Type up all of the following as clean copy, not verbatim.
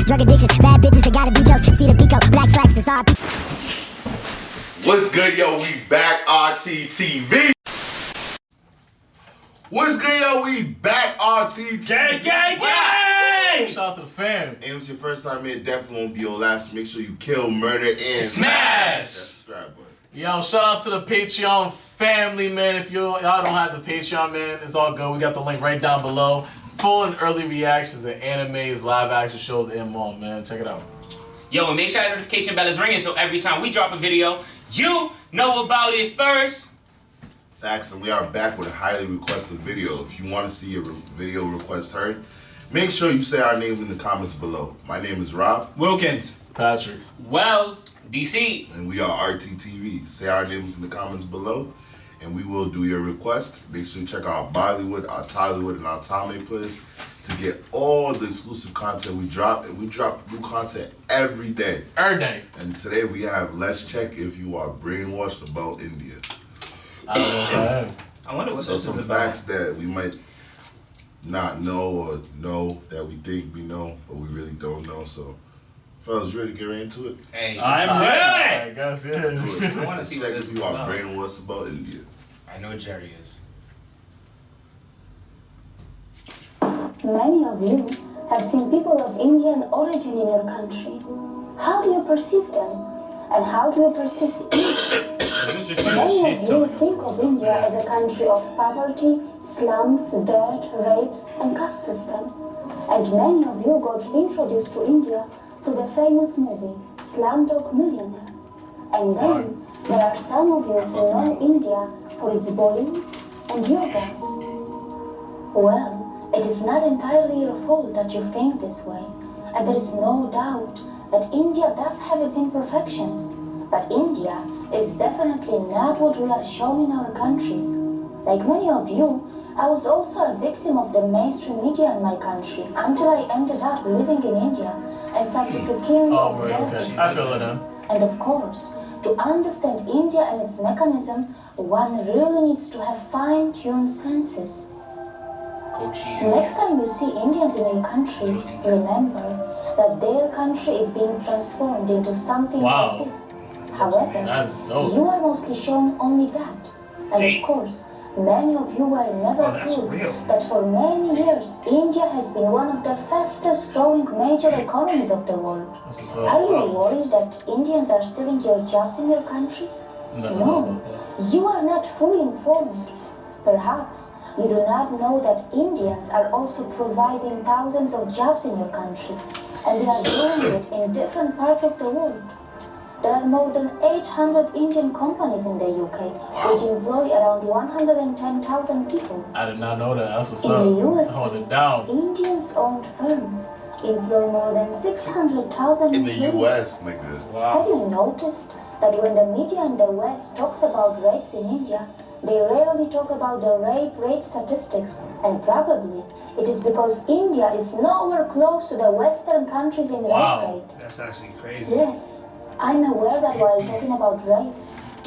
drug addictions, bad bitches, they gotta be jokes. See the pico, black slacks, it's all. What's good, yo? We back, RTTV. What's good, yo? We back, RTTV. Gang, gang, gang! Shout out to the fam. And if it's your first time here, definitely won't be your last. Make sure you kill, murder, and smash. Subscribe button. Yo, shout out to the Patreon family, man. If y'all don't have the Patreon, man, it's all good. We got the link right down below. Full and early reactions to animes, live action shows, and more, man. Check it out. Yo, and make sure that notification bell is ringing so every time we drop a video, you know about it first. Facts, and we are back with a highly requested video. If you want to see a video request heard, make sure you say our name in the comments below. My name is Rob Wilkins. Patrick. Wells. DC. And we are RTTV. Say our names in the comments below, and we will do your request. Make sure you check out our Bollywood, our Tollywood, and our Tame playlist to get all the exclusive content we drop. And we drop new content every day. Every day. And today we have Let's Check If You Are Brainwashed About India. I don't know if I am. I wonder what So this some is about. facts that we might not know or know that we think we know, but we really don't know. So, fellas, you ready to get right into it? Hey, I'm ready. I guess, yeah. Do it. I wanna Let's see check what if this you is are about. brainwashed about India. I know Jerry is. Many of you have seen people of Indian origin in your country. How do you perceive them? And how do you perceive India? Many of you think of India as a country of poverty, slums, dirt, rapes, and caste system. And many of you got introduced to India through the famous movie Slumdog Millionaire. And then there are some of you who know India for its bowling and yoga. Well, it is not entirely your fault that you think this way, and there is no doubt that India does have its imperfections, but India is definitely not what we are shown in our countries. Like many of you, I was also a victim of the mainstream media in my country until I ended up living in India and started to keenly observe okay. its I feel it, huh? And of course, to understand India and its mechanism, one really needs to have fine-tuned senses. Next time you see Indians in your country, remember that their country is being transformed into something like this. However, That's dope. you are mostly shown only that. And of course, many of you were never told that for many years, India has been one of the fastest growing major economies of the world. Are you worried that Indians are stealing your jobs in your countries? No, you are not fully informed. Perhaps you do not know that Indians are also providing thousands of jobs in your country, and they are doing it in different parts of the world. There are more than 800 Indian companies in the UK, which employ around 110,000 people. I did not know that. That's what's In up. the USA, Hold it down. Indians-owned firms employ more than 600,000 In the employees. US, nigga. Have you noticed that when the media in the West talks about rapes in India, they rarely talk about the rape rate statistics, and probably it is because India is nowhere close to the Western countries in rape rate. That's actually crazy. Yes, I'm aware that while talking about rape,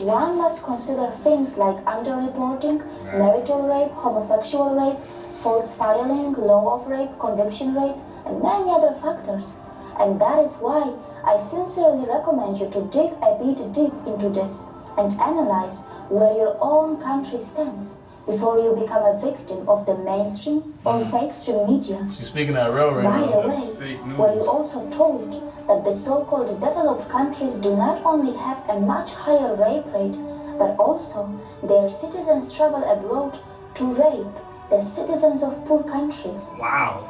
one must consider things like underreporting, marital rape, homosexual rape, false filing, law of rape, conviction rates, and many other factors. And that is why I sincerely recommend you to dig a bit deep into this and analyze where your own country stands before you become a victim of the mainstream or fake stream media. She's speaking that real right By now. the way, were you also told that the so-called developed countries do not only have a much higher rape rate, but also their citizens travel abroad to rape the citizens of poor countries? Wow.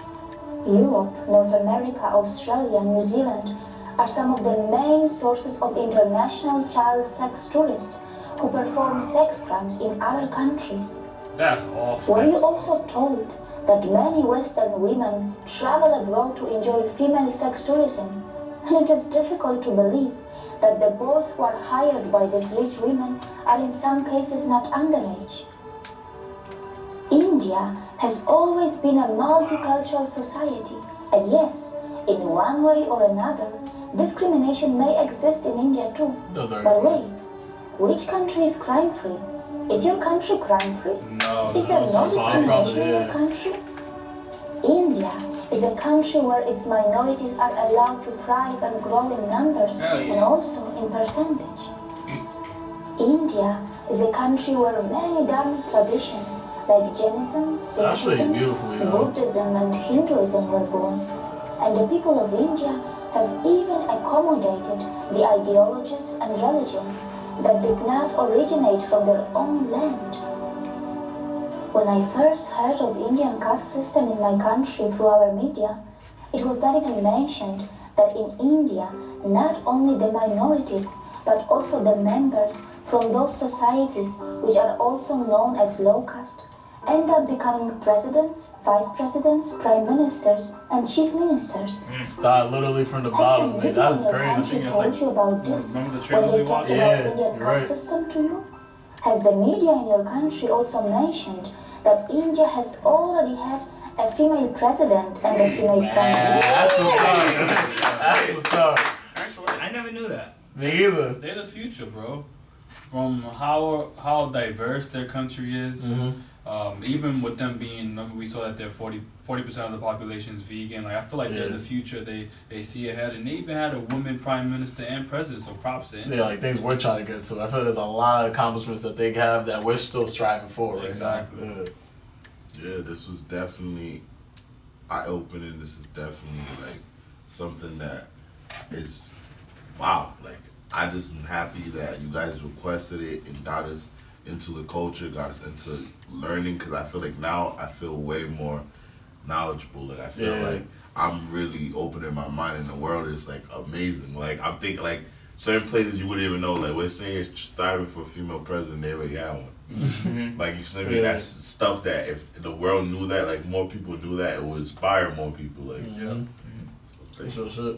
Europe, North America, Australia, New Zealand are some of the main sources of international child sex tourists who perform sex crimes in other countries. That's awful. Were you also told that many Western women travel abroad to enjoy female sex tourism? And it is difficult to believe that the boys who are hired by these rich women are in some cases not underage. India has always been a multicultural society, and yes, in one way or another, discrimination may exist in India too. But wait, which country is crime-free? Is your country crime-free? No. Is there no discrimination in your country? India is a country where its minorities are allowed to thrive and grow in numbers and also in percentage. India is a country where many dharmic traditions like Jainism, Sikhism, Buddhism and Hinduism were born. And the people of India have even accommodated the ideologies and religions that did not originate from their own land. When I first heard of Indian caste system in my country through our media, it was not even mentioned that in India, not only the minorities, but also the members from those societies which are also known as low caste, end up becoming presidents, vice presidents, prime ministers, and chief ministers. Start literally from the bottom, man. That's crazy. Has the media in your country told you about this when they talked about Indian caste system to you? Has the media in your country also mentioned that India has already had a female president and a female prime minister? That's what's up. That's what's up. I never knew that. Me either. They're the future, bro. From how diverse their country is, even with them being, we saw that they're 40% of the population is vegan. Like I feel like they're the future. They see ahead, and they even had a woman prime minister and president. So props to India. Yeah, like things we're trying to get to. I feel like there's a lot of accomplishments that they have that we're still striving for. Right Exactly. Now. Yeah, this was definitely eye-opening. This is definitely like something that is wow. Like I just am happy that you guys requested it and got us into the culture, got us into learning. Because I feel like now I feel way more knowledgeable. Like I feel like I'm really opening my mind, and the world is like amazing. Like I'm thinking like certain places you wouldn't even know. Like we're saying striving for a female president, they already have one. Like you said, that's stuff that if the world knew that, like more people knew that, it would inspire more people. Like Sure.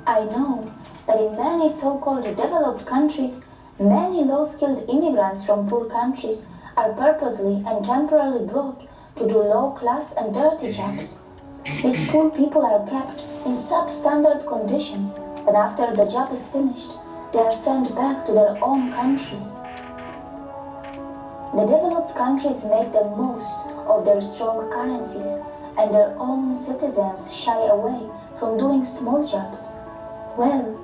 I know that in many so-called developed countries, many low-skilled immigrants from poor countries are purposely and temporarily brought to do low-class and dirty jobs. These poor people are kept in substandard conditions, and after the job is finished, they are sent back to their own countries. The developed countries make the most of their strong currencies, and their own citizens shy away from doing small jobs. Well,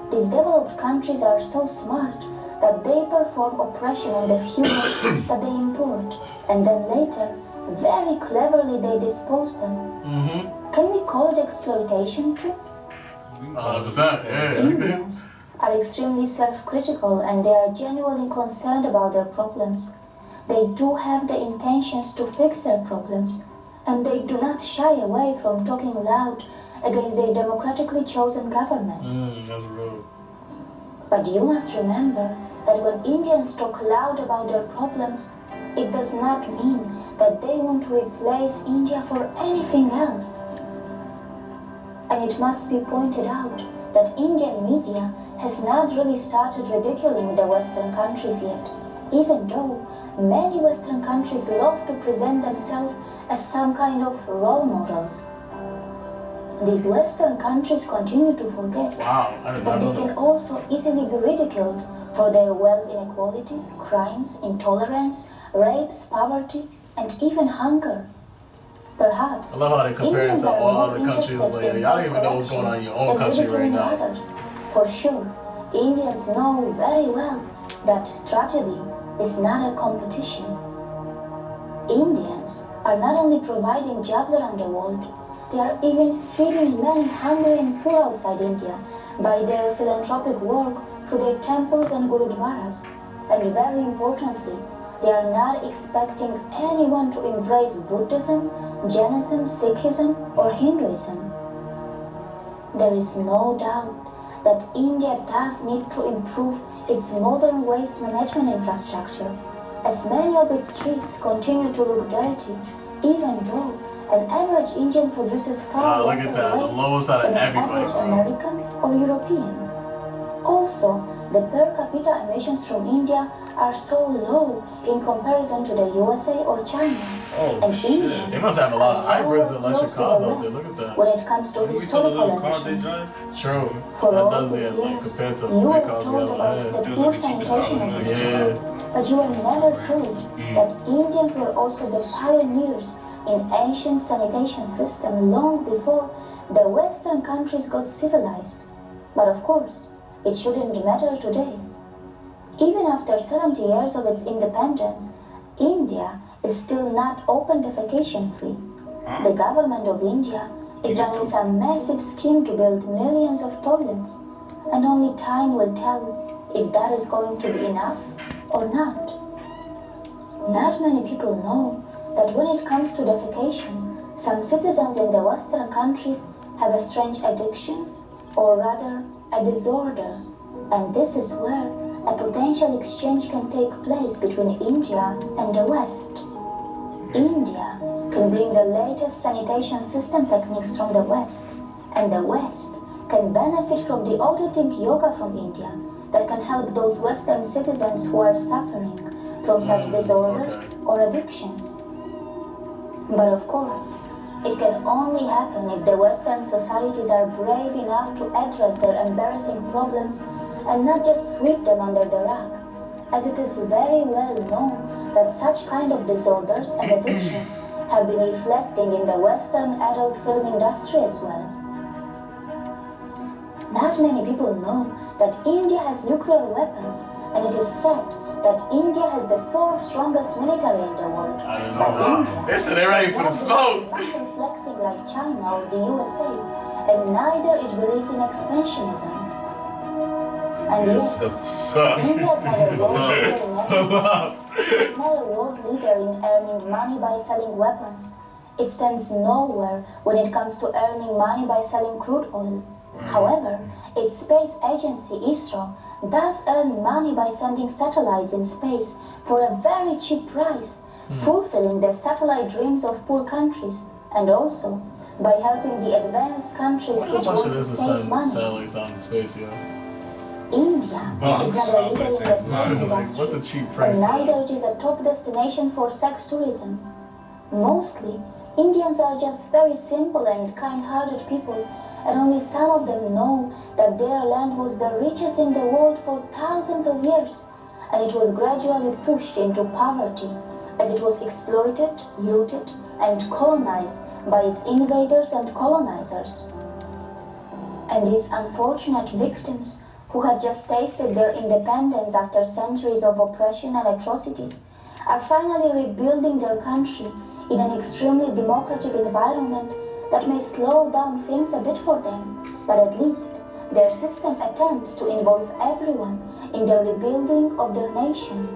these developed countries are so smart that they perform oppression on the humans that they import, and then later, very cleverly they dispose them. Can we call it exploitation too? 100%, Indians are extremely self-critical and they are genuinely concerned about their problems. They do have the intentions to fix their problems, and they do not shy away from talking loud against their democratically chosen governments. That's real. But you must remember that when Indians talk loud about their problems, it does not mean that they want to replace India for anything else. And it must be pointed out that Indian media has not really started ridiculing the Western countries yet, even though many Western countries love to present themselves as some kind of role models. These Western countries continue to forget that they can also easily be ridiculed for their wealth inequality, crimes, intolerance, rapes, poverty, and even hunger. Perhaps I love how they compare it Indians to are all more other countries. interested Like, in y'all don't even know what's going on in your own than country right ridiculing now. others. For sure, Indians know very well that tragedy is not a competition. Indians are not only providing jobs around the world, they are even feeding many hungry and poor outside India by their philanthropic work through their temples and gurudwaras. And very importantly, they are not expecting anyone to embrace Buddhism, Jainism, Sikhism, or Hinduism. There is no doubt that India does need to improve its modern waste management infrastructure, as many of its streets continue to look dirty, even though an average Indian produces far less look at that, the waste lowest out of than an everybody, average bro. American or European. Also, the per capita emissions from India are so low in comparison to the USA or China. And Indians They must have a lot of are hybrids nowhere and electric close cars to the out there. rest Look at that. when it comes to We saw the historical little car they emissions. drive. True. For That all does these it, like, years, compared to you big were cars we told have about ahead. the Those poor are the cheapest sanitation cars, of the man. country, but you were never told that Indians were also the pioneers in ancient sanitation system long before the Western countries got civilized. But of course, it shouldn't matter today. Even after 70 years of its independence, India is still not open defecation free. The government of India is running some massive scheme to build millions of toilets, and only time will tell if that is going to be enough or not. Not many people know that when it comes to defecation, some citizens in the Western countries have a strange addiction, or rather a disorder, and this is where a potential exchange can take place between India and the West. India can bring the latest sanitation system techniques from the West, and the West can benefit from the authentic yoga from India that can help those Western citizens who are suffering from such disorders or addictions. But of course, it can only happen if the Western societies are brave enough to address their embarrassing problems and not just sweep them under the rug, as it is very well known that such kind of disorders and addictions have been reflecting in the Western adult film industry as well. Not many people know that India has nuclear weapons, and it is said that India has the fourth strongest military in the world. I didn't But know. India They said they're ready for the does smoke. not believe in muscle flexing like China or the USA, and neither it believes in expansionism. And yes, India is not a world leader in everything. It's not a world leader in earning money by selling weapons. It stands nowhere when it comes to earning money by selling crude oil. However, its space agency, ISRO, does earn money by sending satellites in space for a very cheap price, fulfilling the satellite dreams of poor countries, and also by helping the advanced countries which How much want of to this is save money. satellites out in space, yo? India is not a leader in the fishing Like, what's industry, a cheap price? and neither it is a top destination for sex tourism. Mostly, Indians are just very simple and kind-hearted people, and only some of them know that their land was the richest in the world for thousands of years, and it was gradually pushed into poverty as it was exploited, looted, and colonized by its invaders and colonizers. And these unfortunate victims who have just tasted their independence after centuries of oppression and atrocities are finally rebuilding their country in an extremely democratic environment that may slow down things a bit for them, but at least their system attempts to involve everyone in the rebuilding of their nation.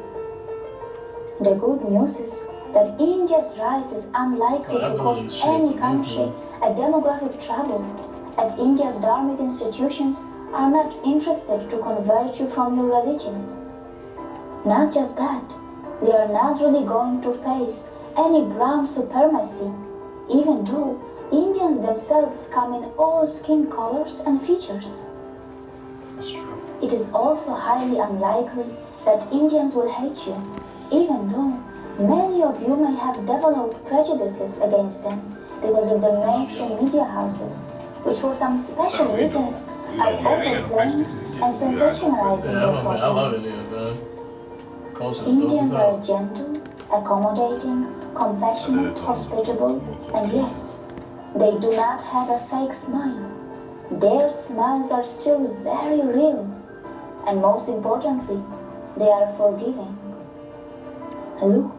The good news is that India's rise is unlikely to cause any country a demographic trouble, as India's dharmic institutions are not interested to convert you from your religions. Not just that, we are not really going to face any brown supremacy, even though Indians themselves come in all skin colors and features. That's true. It is also highly unlikely that Indians will hate you, even though many of you may have developed prejudices against them because of the mainstream media houses, which for some special reasons are overplaying and sensationalizing Yeah, their I'm saying, I love problems. India, man. Culture's dope Indians as are hell. gentle, accommodating, compassionate, hospitable, and yes, they do not have a fake smile. Their smiles are still very real, and most importantly, they are forgiving. Look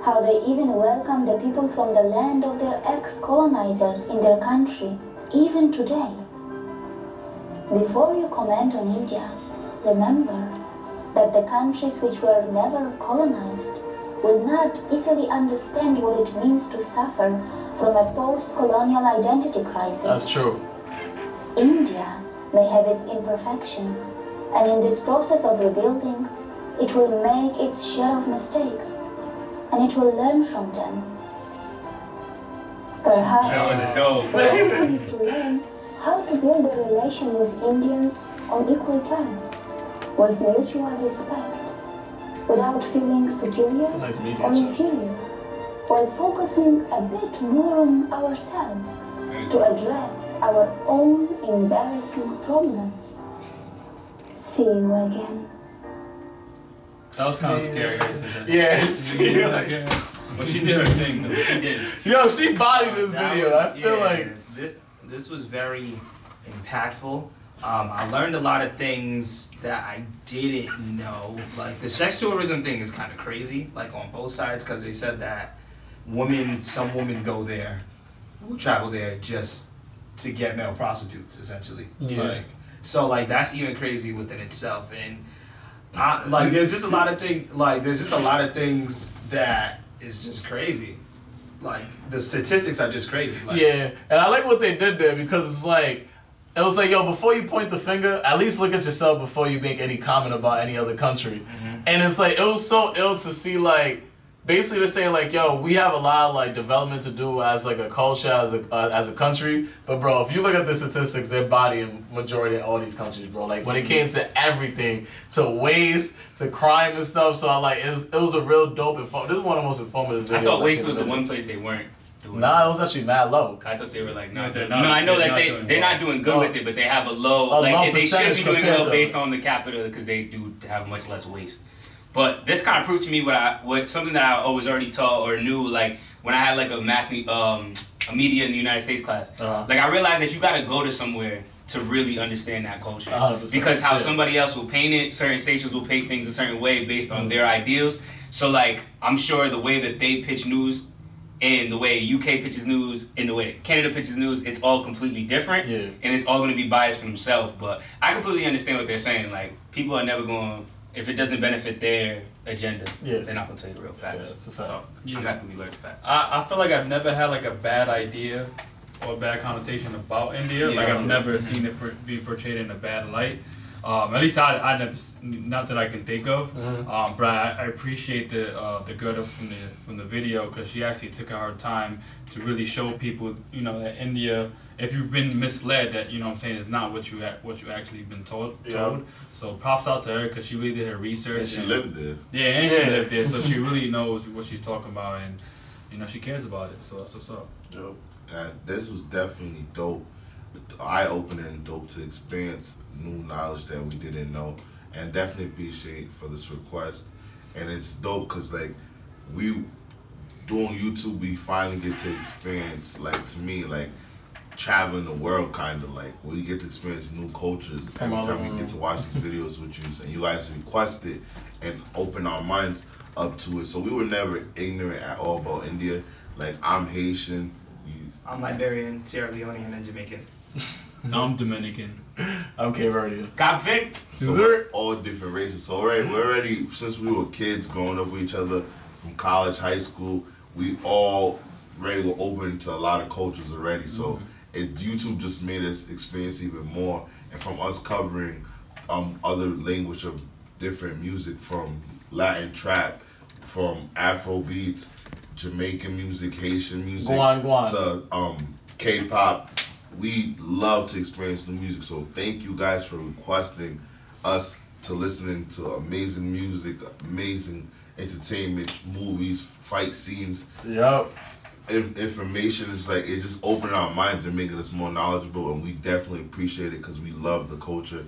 how they even welcome the people from the land of their ex-colonizers in their country, even today. Before you comment on India, remember that the countries which were never colonized will not easily understand what it means to suffer from a post-colonial identity crisis. That's true. India may have its imperfections, and in this process of rebuilding, it will make its share of mistakes, and it will learn from them. Perhaps That was dope. we also need to learn how to build a relation with Indians on equal terms, with mutual respect, without feeling superior It's a nice media or choice. inferior, while focusing a bit more on ourselves to address our own embarrassing problems. See you again. That was kind of scary. How you said that. Yeah. But she did her thing though. She did. Yo, she bodied this That video. was- I feel like. this was very impactful. I learned a lot of things that I didn't know. Like the sex tourism thing is kind of crazy, like on both sides, because they said that some women go there, will travel there just to get male prostitutes, essentially. Yeah. Like that's even crazy within itself. And there's just a lot of things that is just crazy. Like the statistics are just crazy. Like, Yeah, and I like what they did there because it's like, it was like, yo, before you point the finger, at least look at yourself before you make any comment about any other country. Mm-hmm. And it's like, it was so ill to see, like, basically they're saying, like, yo, we have a lot of, like, development to do as, like, a culture, as a country. But, bro, if you look at the statistics, they're bodying majority in all these countries, bro. Like, when it came to everything, to waste, to crime and stuff. So, like, it was a real dope, this is one of the most informative videos. I thought I've waste seen was in the a one minute. place they weren't doing. Nah, it was actually mad low. I thought they were like No, not. they're No, not- I know they're that not doing they're well. not doing good with it, but they have a low. A Like low they should percentage be doing compared well to- based on the capita because they do have much less waste. But this kind of proved to me what something that I was already taught or knew. Like when I had like a media in the United States class, like I realized that you got to go to somewhere to really understand that culture. 100%. Because how Yeah. somebody else will paint it, certain stations will paint things a certain way based on their ideals. So like I'm sure the way that they pitch news and the way UK pitches news and the way Canada pitches news, it's all completely different. Yeah. And it's all going to be biased from themselves. But I completely understand what they're saying. Like people are never going, if it doesn't benefit their agenda, they're not going to tell you the real facts. Yeah, it's a fact. So I'm happy we learned the facts. I feel like I've never had like a bad idea or a bad connotation about India. Like Yeah. I've never seen it be portrayed in a bad light. At least I never, not that I can think of. But I appreciate the girl from the video because she actually took her time to really show people, you know, that India, if you've been misled, that, you know what I'm saying, is not what you actually been told. Yeah. So props out to her because she really did her research. And she lived there. Yeah, and she lived there, so she really knows what she's talking about, and you know she cares about it. So that's what's up. Dope. This was definitely dope, eye-opening, dope to experience new knowledge that we didn't know, and definitely appreciate for this request. And it's dope because like we doing YouTube, we finally get to experience, like to me, like traveling the world, kind of like we get to experience new cultures every time we get to watch these videos with you, and you guys request it and open our minds up to it. So we were never ignorant at all about India. Like I'm Haitian. I'm Liberian, Sierra Leonean, and Jamaican. I'm Dominican. I'm Cape Verdean. Got Vic? So we're all different races. So we're already, since we were kids growing up with each other from college, high school, we all already were open to a lot of cultures already. So YouTube just made us experience even more. And from us covering other language of different music, from Latin trap, from Afro beats, Jamaican music, Haitian music, to K-pop. We love to experience new music, so thank you guys for requesting us to listening to amazing music, amazing entertainment, movies, fight scenes. Yep. Information is like, it just opened our minds and making us more knowledgeable, and we definitely appreciate it because we love the culture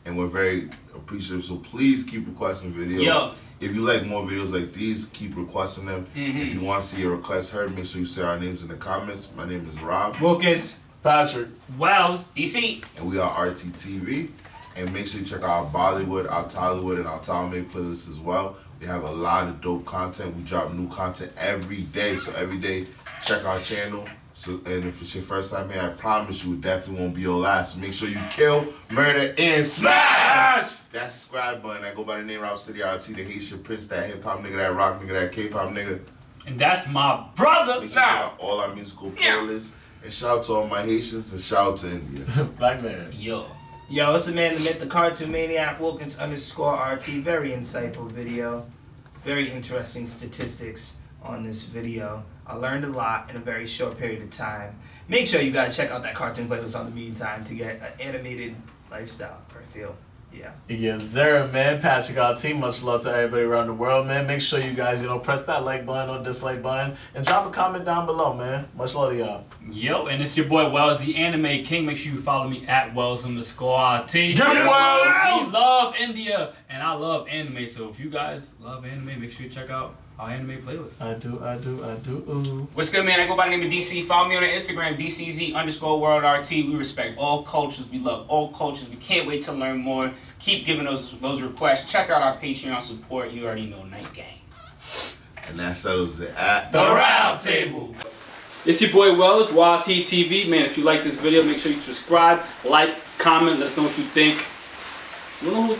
and we're very appreciative. So please keep requesting videos. Yo. If you like more videos like these, keep requesting them. If you want to see your request heard, make sure you say our names in the comments. My name is Rob. Wilkins. Patrick. Wells. DC. And we are RTTV. And make sure you check out our Bollywood, our Tollywood, and our Talmay playlist as well. We have a lot of dope content. We drop new content every day. So every day, check our channel. So, and if it's your first time here, I promise you it definitely won't be your last. Make sure you kill, murder, and smash! That subscribe button. I go by the name Robcityrt, the Haitian Prince, that hip-hop nigga, that rock nigga, that K-pop nigga. And that's my brother. Make sure you check out all our musical playlists. And shout out to all my Haitians and shout out to India. Black man. Yo, it's the man, the myth, the cartoon maniac, Wilkins_RT. Very insightful video. Very interesting statistics on this video. I learned a lot in a very short period of time. Make sure you guys check out that cartoon playlist on the meantime to get an animated lifestyle feel. Yeah. Yes, sir, man. Patricrt RT. Much love to everybody around the world, man. Make sure you guys, press that like button or dislike button and drop a comment down below, man. Much love to y'all. Yo, and it's your boy Wells, the Anime King. Make sure you follow me at Wells_RT. Get Wells! We love India. And I love anime, so if you guys love anime, make sure you check out our anime playlist. I do. What's good, man? I go by the name of DC. Follow me on Instagram, DCZ_WorldRT. We respect all cultures. We love all cultures. We can't wait to learn more. Keep giving those requests. Check out our Patreon support. You already know, Night Gang. And that settles it at The Round Table. It's your boy Wells, YT Man, if you like this video, make sure you subscribe, like, comment, let us know what you think. You know who